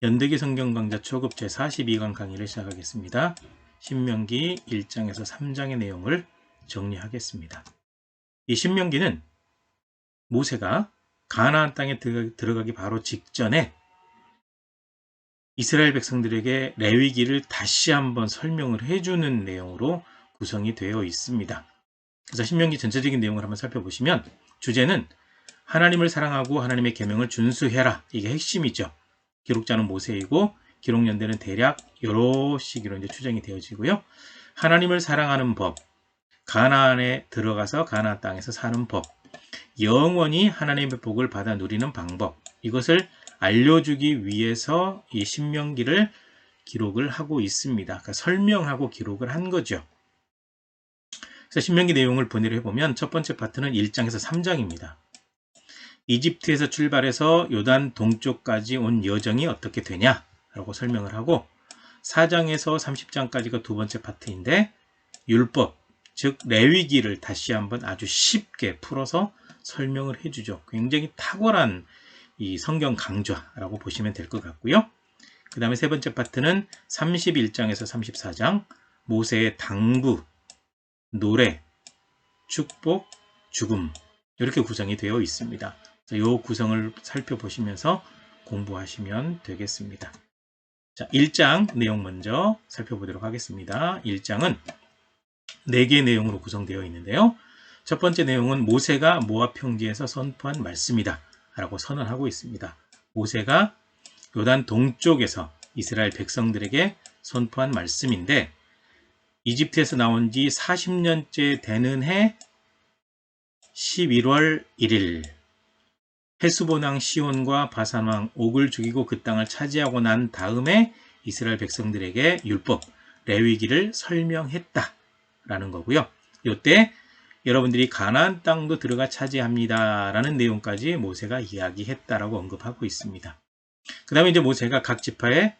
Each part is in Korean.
연대기 성경 강좌 초급 제42강 강의를 시작하겠습니다. 신명기 1장에서 3장의 내용을 정리하겠습니다. 이 신명기는 모세가 가나안 땅에 들어가기 바로 직전에 이스라엘 백성들에게 레위기를 다시 한번 설명을 해주는 내용으로 구성이 되어 있습니다. 그래서 신명기 전체적인 내용을 한번 살펴보시면 주제는 하나님을 사랑하고 하나님의 계명을 준수해라. 이게 핵심이죠. 기록자는 모세이고 기록 연대는 대략 여러 시기로 이제 추정이 되어지고요. 하나님을 사랑하는 법, 가나안에 들어가서 가나안 땅에서 사는 법, 영원히 하나님의 복을 받아 누리는 방법, 이것을 알려주기 위해서 이 신명기를 기록을 하고 있습니다. 그러니까 설명하고 기록을 한 거죠. 그래서 신명기 내용을 번외로 해보면 첫 번째 파트는 1장에서 3장입니다. 이집트에서 출발해서 요단 동쪽까지 온 여정이 어떻게 되냐라고 설명을 하고 4장에서 30장까지가 두 번째 파트인데 율법, 즉 레위기를 다시 한번 아주 쉽게 풀어서 설명을 해주죠. 굉장히 탁월한 이 성경 강좌라고 보시면 될 것 같고요. 그 다음에 세 번째 파트는 31장에서 34장 모세의 당부, 노래, 축복, 죽음 이렇게 구성이 되어 있습니다. 이 구성을 살펴보시면서 공부하시면 되겠습니다. 자, 1장 내용 먼저 살펴보도록 하겠습니다. 1장은 4개의 내용으로 구성되어 있는데요. 첫 번째 내용은 모세가 모압 평지에서 선포한 말씀이다 라고 선언하고 있습니다. 모세가 요단 동쪽에서 이스라엘 백성들에게 선포한 말씀인데 이집트에서 나온 지 40년째 되는 해 11월 1일 헤스본왕 시온과 바산왕 옥을 죽이고 그 땅을 차지하고 난 다음에 이스라엘 백성들에게 율법, 레위기를 설명했다라는 거고요. 이때 여러분들이 가나안 땅도 들어가 차지합니다 라는 내용까지 모세가 이야기했다라고 언급하고 있습니다. 그 다음에 이제 모세가 각 지파의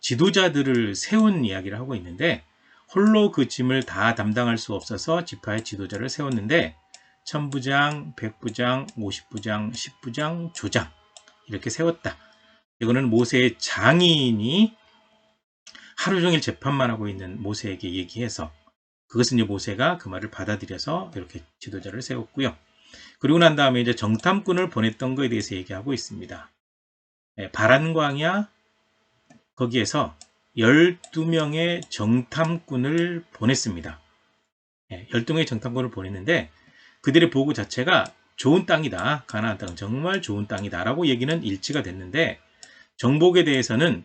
지도자들을 세운 이야기를 하고 있는데 홀로 그 짐을 다 담당할 수 없어서 지파의 지도자를 세웠는데 천부장, 백부장, 50부장, 10부장, 조장 이렇게 세웠다. 이거는 모세의 장인이 하루 종일 재판만 하고 있는 모세에게 얘기해서 그것은 이제 모세가 그 말을 받아들여서 이렇게 지도자를 세웠고요. 그리고 난 다음에 이제 정탐꾼을 보냈던 거에 대해서 얘기하고 있습니다. 바란광야 거기에서 12명의 정탐꾼을 보냈습니다. 12명의 정탐꾼을 보냈는데 그들의 보고 자체가 좋은 땅이다. 가나안 땅은 정말 좋은 땅이다. 라고 얘기는 일치가 됐는데 정복에 대해서는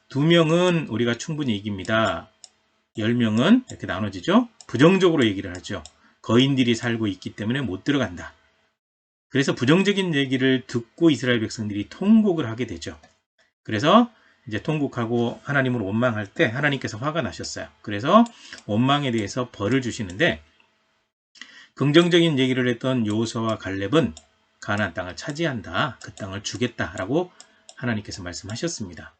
2명은 우리가 충분히 이깁니다. 10명은 이렇게 나눠지죠. 부정적으로 얘기를 하죠. 거인들이 살고 있기 때문에 못 들어간다. 그래서 부정적인 얘기를 듣고 이스라엘 백성들이 통곡을 하게 되죠. 그래서 이제 통곡하고 하나님을 원망할 때 하나님께서 화가 나셨어요. 그래서 원망에 대해서 벌을 주시는데 긍정적인 얘기를 했던 여호수아와 갈렙은 가나안 땅을 차지한다. 그 땅을 주겠다라고 하나님께서 말씀하셨습니다.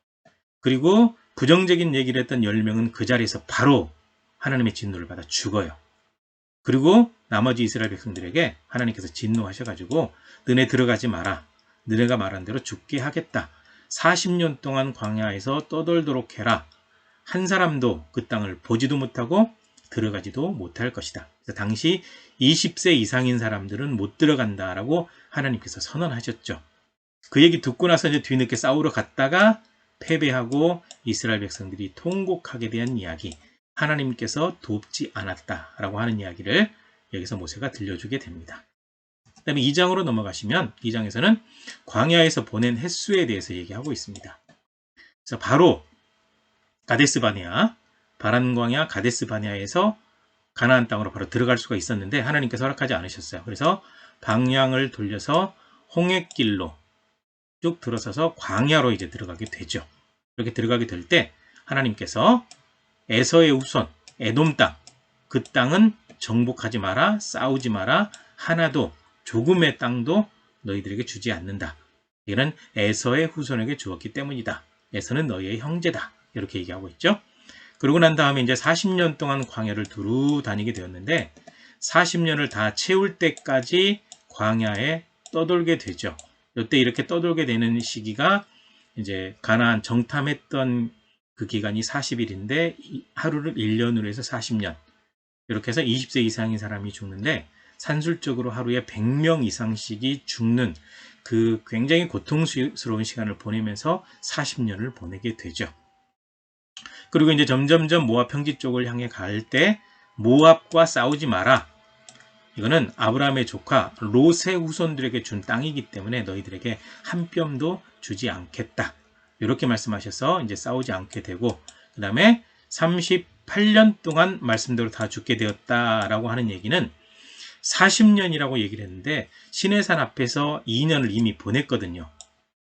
그리고 부정적인 얘기를 했던 10명은 그 자리에서 바로 하나님의 진노를 받아 죽어요. 그리고 나머지 이스라엘 백성들에게 하나님께서 진노하셔가지고 너네 들어가지 마라. 너네가 말한 대로 죽게 하겠다. 40년 동안 광야에서 떠돌도록 해라. 한 사람도 그 땅을 보지도 못하고 들어가지도 못할 것이다. 그래서 당시 20세 이상인 사람들은 못 들어간다라고 하나님께서 선언하셨죠. 그 얘기 듣고 나서 이제 뒤늦게 싸우러 갔다가 패배하고 이스라엘 백성들이 통곡하게 대한 이야기, 하나님께서 돕지 않았다라고 하는 이야기를 여기서 모세가 들려주게 됩니다. 그 다음에 2장으로 넘어가시면 2장에서는 광야에서 보낸 횟수에 대해서 얘기하고 있습니다. 그래서 바로 가데스바네아, 바란광야 가데스바네아에서 가나안 땅으로 바로 들어갈 수가 있었는데 하나님께서 허락하지 않으셨어요. 그래서 방향을 돌려서 홍해길로 쭉 들어서서 광야로 이제 들어가게 되죠. 이렇게 들어가게 될 때 하나님께서 에서의 후손, 에돔 땅, 그 땅은 정복하지 마라, 싸우지 마라, 하나도 조금의 땅도 너희들에게 주지 않는다. 이는 에서의 후손에게 주었기 때문이다. 에서는 너희의 형제다. 이렇게 얘기하고 있죠. 그러고 난 다음에 이제 40년 동안 광야를 두루 다니게 되었는데 40년을 다 채울 때까지 광야에 떠돌게 되죠. 이때 이렇게 떠돌게 되는 시기가 이제 가나안 정탐했던 그 기간이 40일인데 하루를 1년으로 해서 40년. 이렇게 해서 20세 이상인 사람이 죽는데 산술적으로 하루에 100명 이상씩이 죽는 그 굉장히 고통스러운 시간을 보내면서 40년을 보내게 되죠. 그리고 이제 점점점 모압 평지 쪽을 향해 갈 때 모압과 싸우지 마라. 이거는 아브라함의 조카 롯의 후손들에게 준 땅이기 때문에 너희들에게 한 뼘도 주지 않겠다. 이렇게 말씀하셔서 이제 싸우지 않게 되고, 그 다음에 38년 동안 말씀대로 다 죽게 되었다라고 하는 얘기는 40년이라고 얘기를 했는데 시내산 앞에서 2년을 이미 보냈거든요.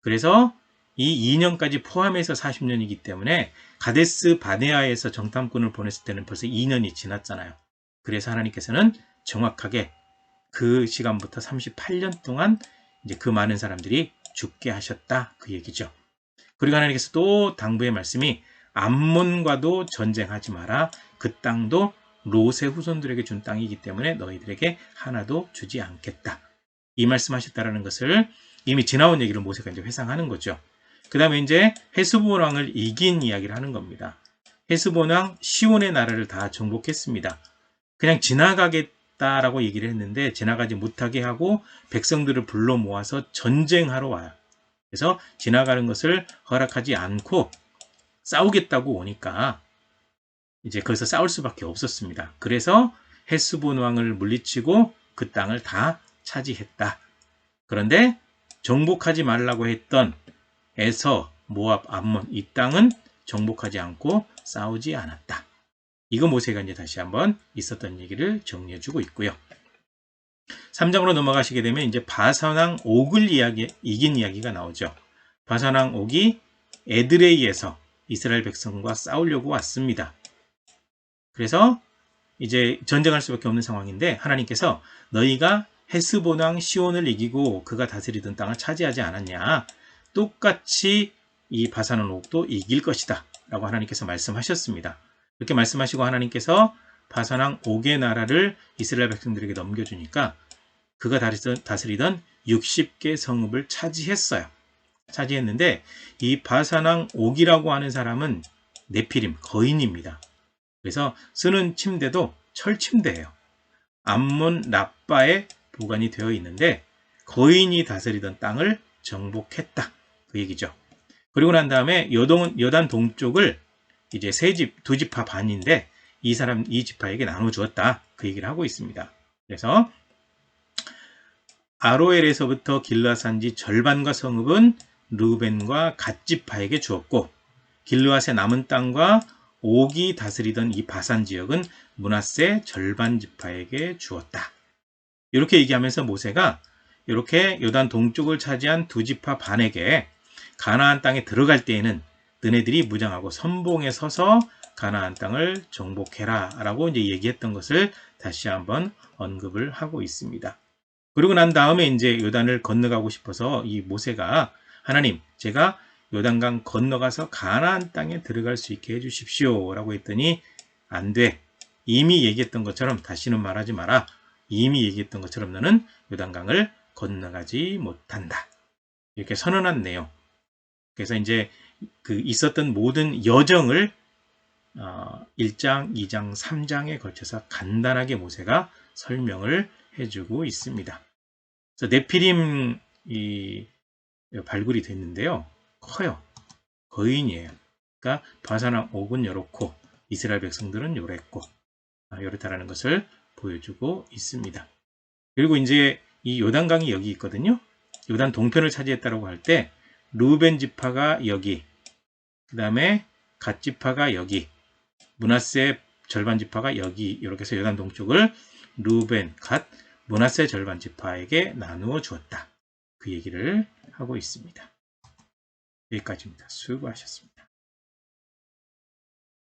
그래서 이 2년까지 포함해서 40년이기 때문에 가데스 바네아에서 정탐꾼을 보냈을 때는 벌써 2년이 지났잖아요. 그래서 하나님께서는 정확하게 그 시간부터 38년 동안 이제 그 많은 사람들이 죽게 하셨다, 그 얘기죠. 그리고 하나님께서 또 당부의 말씀이 암몬과도 전쟁하지 마라. 그 땅도 롯의 후손들에게 준 땅이기 때문에 너희들에게 하나도 주지 않겠다. 이 말씀하셨다라는 것을 이미 지나온 얘기를 모세가 이제 회상하는 거죠. 그 다음에 이제 헤스본 왕을 이긴 이야기를 하는 겁니다. 헤스본 왕 시온의 나라를 다 정복했습니다. 그냥 지나가겠다라고 얘기를 했는데 지나가지 못하게 하고 백성들을 불러 모아서 전쟁하러 와요. 그래서 지나가는 것을 허락하지 않고 싸우겠다고 오니까 이제 거기서 싸울 수밖에 없었습니다. 그래서 헤스본 왕을 물리치고 그 땅을 다 차지했다. 그런데 정복하지 말라고 했던 에서, 모압, 암몬 이 땅은 정복하지 않고 싸우지 않았다. 이거 모세가 이제 다시 한번 있었던 얘기를 정리해주고 있고요. 3장으로 넘어가시게 되면 이제 바산왕 옥을 이긴 이야기가 나오죠. 바산왕 옥이 에드레이에서 이스라엘 백성과 싸우려고 왔습니다. 그래서 이제 전쟁할 수밖에 없는 상황인데 하나님께서 너희가 헤스본 왕 시온을 이기고 그가 다스리던 땅을 차지하지 않았냐? 똑같이 이 바산왕 옥도 이길 것이다 라고 하나님께서 말씀하셨습니다. 이렇게 말씀하시고 하나님께서 바산왕 옥의 나라를 이스라엘 백성들에게 넘겨주니까 그가 다스리던 60개 성읍을 차지했어요. 차지했는데 이 바산왕 옥이라고 하는 사람은 네피림, 거인입니다. 그래서 쓰는 침대도 철침대예요. 암몬 라빠에 보관이 되어 있는데 거인이 다스리던 땅을 정복했다, 그 얘기죠. 그리고 난 다음에 여단 동쪽을 이제 두 지파 반인데 이 지파에게 나눠주었다, 그 얘기를 하고 있습니다. 그래서 아로엘에서부터 길르앗산지 절반과 성읍은 르벤과 갓 지파에게 주었고 길르앗의 남은 땅과 옥이 다스리던 이 바산 지역은 므낫세 절반 지파에게 주었다. 이렇게 얘기하면서 모세가 이렇게 요단 동쪽을 차지한 두 지파 반에게 가나안 땅에 들어갈 때에는 너네들이 무장하고 선봉에 서서 가나안 땅을 정복해라 라고 이제 얘기했던 것을 다시 한번 언급을 하고 있습니다. 그리고 난 다음에 이제 요단을 건너가고 싶어서 이 모세가 하나님, 제가 요단강 건너가서 가나안 땅에 들어갈 수 있게 해주십시오 라고 했더니 안 돼. 이미 얘기했던 것처럼, 다시는 말하지 마라. 이미 얘기했던 것처럼 너는 요단강을 건너가지 못한다. 이렇게 선언한 내용. 그래서 이제 그 있었던 모든 여정을 1장, 2장, 3장에 걸쳐서 간단하게 모세가 설명을 해주고 있습니다. 그래서 네피림 발굴이 됐는데요. 커요. 거인이에요. 그러니까 바산왕 옥은 요렇고 이스라엘 백성들은 요랬고 요렇다라는 것을 보여주고 있습니다. 그리고 이제 이 요단강이 여기 있거든요. 요단 동편을 차지했다고 할 때 루벤 지파가 여기, 그 다음에 갓 지파가 여기, 므낫세 절반 지파가 여기, 이렇게 해서 요단 동쪽을 루벤, 갓, 므낫세 절반 지파에게 나누어 주었다. 그 얘기를 하고 있습니다. 여기까지입니다. 수고하셨습니다.